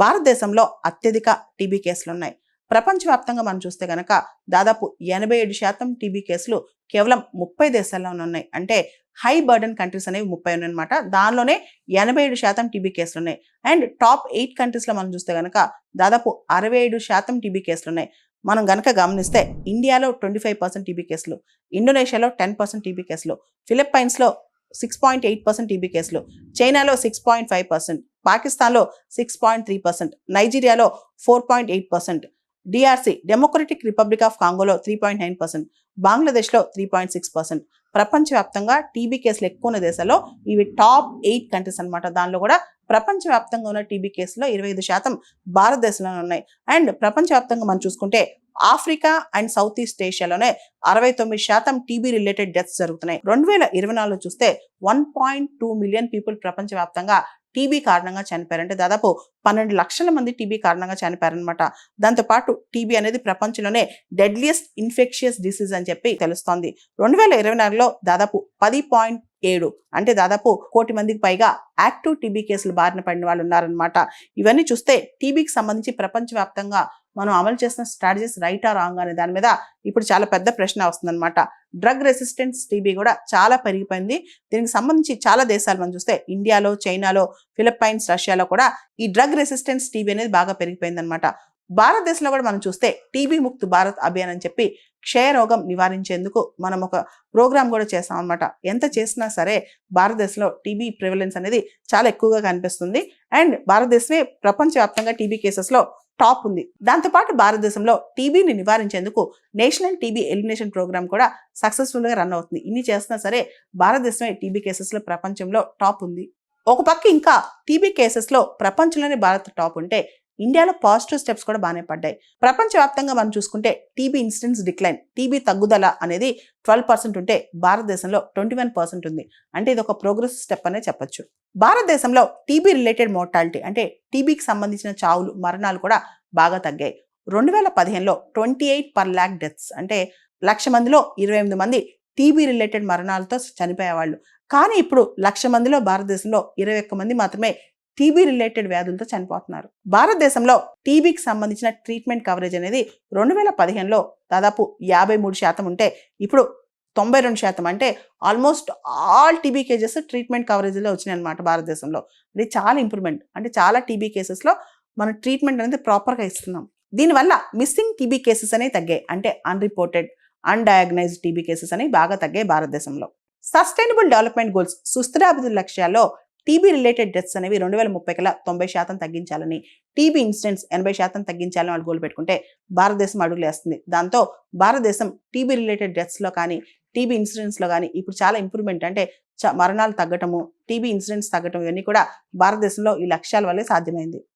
భారతదేశంలో అత్యధిక టీబీ కేసులు ఉన్నాయి. ప్రపంచవ్యాప్తంగా మనం చూస్తే గనక దాదాపు 87% టీబీ కేసులు కేవలం 30 దేశాల్లోనే ఉన్నాయి. అంటే హై బర్డన్ కంట్రీస్ అనేవి 30 ఉన్నాయన్నమాట. దానిలోనే 87% టీబీ కేసులు ఉన్నాయి. అండ్ టాప్ 8 కంట్రీస్లో మనం చూస్తే గనక దాదాపు 65% టీబీ కేసులు ఉన్నాయి. మనం గనక గమనిస్తే ఇండియాలో 25% టీబీ కేసులు, ఇండోనేషియాలో 10% టీబీ కేసులు, ఫిలిప్పైన్స్లో 6.8% టీబీ కేసులు, చైనాలో 6.5%, పాకిస్తాన్లో 6.3%, నైజీరియాలో 4.8%, డిఆర్సి డెమోక్రటిక్ రిపబ్లిక్ ఆఫ్ కాంగోలో 3.9%, బంగ్లాదేశ్లో 3.6%. ప్రపంచవ్యాప్తంగా టీబీ కేసులు ఎక్కువ ఉన్న దేశాల్లో ఇవి టాప్ 8 కంట్రీస్ అనమాట. దానిలో కూడా ప్రపంచవ్యాప్తంగా ఉన్న టీబీ కేసులో 25% భారతదేశంలోనే ఉన్నాయి. అండ్ ప్రపంచవ్యాప్తంగా మనం చూసుకుంటే ఆఫ్రికా అండ్ సౌత్ ఈస్ట్ ఏషియాలోనే 69% టీబీ రిలేటెడ్ డెత్స్ జరుగుతున్నాయి. 2024లో చూస్తే 1.2 మిలియన్ పీపుల్ ప్రపంచవ్యాప్తంగా టీబీ కారణంగా చనిపోయారు. అంటే దాదాపు 12 లక్షల మంది టీబీ కారణంగా చనిపోయారనమాట. దాంతోపాటు టీబీ అనేది ప్రపంచంలోనే డెడ్లియస్ట్ ఇన్ఫెక్షియస్ డిసీజ్ అని చెప్పి తెలుస్తోంది. 2024లో దాదాపు 10.7 అంటే దాదాపు 1 కోటి మందికి పైగా యాక్టివ్ టీబీ కేసులు బారిన పడిన వాళ్ళు ఉన్నారనమాట. ఇవన్నీ చూస్తే టీబీకి సంబంధించి ప్రపంచవ్యాప్తంగా మనం అమలు చేసిన స్ట్రాటజీస్ రైటా రాంగ్ అనే దాని మీద ఇప్పుడు చాలా పెద్ద ప్రశ్న వస్తుందన్నమాట. డ్రగ్ రెసిస్టెన్స్ టీబీ కూడా చాలా పెరిగిపోయింది. దీనికి సంబంధించి చాలా దేశాలు మనం చూస్తే ఇండియాలో, చైనాలో, ఫిలిప్పైన్స్, రష్యాలో కూడా ఈ డ్రగ్ రెసిస్టెన్స్ టీబీ అనేది బాగా పెరిగిపోయింది అనమాట. భారతదేశంలో కూడా మనం చూస్తే టీబీ ముక్త్ భారత్ అభియాన్ అని చెప్పి క్షయరోగం నివారించేందుకు మనం ఒక ప్రోగ్రామ్ కూడా చేస్తాం అనమాట. ఎంత చేసినా సరే భారతదేశంలో టీబీ ప్రివలెన్స్ అనేది చాలా ఎక్కువగా కనిపిస్తుంది. అండ్ భారతదేశమే ప్రపంచవ్యాప్తంగా టీబీ కేసెస్లో టాప్ ఉంది. దాంతోపాటు భారతదేశంలో టీబీని నివారించేందుకు నేషనల్ టీబీ ఎలిమినేషన్ ప్రోగ్రామ్ కూడా సక్సెస్ఫుల్ గా రన్ అవుతుంది. ఇన్ని చేస్తున్నా సరే భారతదేశమే టీబీ కేసెస్లో ప్రపంచంలో టాప్ ఉంది. ఒక పక్క ఇంకా టీబీ కేసెస్లో ప్రపంచంలోనే భారత్ టాప్ ఉంటే ఇండియాలో పాజిటివ్ స్టెప్స్ కూడా బాగానే పడ్డాయి. ప్రపంచవ్యాప్తంగా మనం చూసుకుంటే టీబీ ఇన్సిడెన్స్ డిక్లైన్, టీబీ తగ్గుదల అనేది 12% ఉంటే భారతదేశంలో 21% ఉంది. అంటే ఇది ఒక ప్రోగ్రెస్ స్టెప్ అనే చెప్పొచ్చు. భారతదేశంలో టీబీ రిలేటెడ్ మోర్టాలిటీ అంటే టీబీకి సంబంధించిన చావులు, మరణాలు కూడా బాగా తగ్గాయి. 2015లో 28 per lakh డెత్స్ అంటే 1,00,000 మందిలో 28 మంది టీబీ రిలేటెడ్ మరణాలతో చనిపోయేవాళ్ళు. కానీ ఇప్పుడు 1,00,000 మందిలో భారతదేశంలో 21 మంది మాత్రమే టీబీ రిలేటెడ్ వ్యాధులతో చనిపోతున్నారు. భారతదేశంలో టీబీకి సంబంధించిన ట్రీట్మెంట్ కవరేజ్ అనేది 2015లో దాదాపు 53% ఉంటే ఇప్పుడు 92%. అంటే almost all TB cases treatment కవరేజ్లో వచ్చినాయి అనమాట భారతదేశంలో. ఇది చాలా ఇంప్రూవ్మెంట్. అంటే చాలా టీబీ కేసెస్లో మనం ట్రీట్మెంట్ అనేది ప్రాపర్గా ఇస్తున్నాం. దీనివల్ల మిస్సింగ్ టీబీ కేసెస్ అనేవి తగ్గాయి. అంటే అన్రిపోర్టెడ్, అన్డయాగ్నైజ్డ్ టీబీ కేసెస్ అనేవి బాగా తగ్గాయి భారతదేశంలో. సస్టైనబుల్ డెవలప్మెంట్ గోల్స్ సుస్థిరాభివృద్ధి లక్ష్యాల్లో టీబీ రిలేటెడ్ డెత్స్ అనేవి 2030 90% తగ్గించాలని, టీబీ ఇన్సిడెంట్స్ 80% తగ్గించాలని వాళ్ళు గోల్ పెట్టుకుంటే భారతదేశం అడుగులు వేస్తుంది. దాంతో భారతదేశం టీబీ రిలేటెడ్ డెత్స్లో కానీ, టీబీ ఇన్సిడెంట్స్లో కానీ ఇప్పుడు చాలా ఇంప్రూవ్మెంట్. అంటే మరణాలు తగ్గటము, టీబీ ఇన్సిడెంట్స్ తగ్గటం, ఇవన్నీ కూడా భారతదేశంలో ఈ లక్ష్యాల వల్లే సాధ్యమైంది.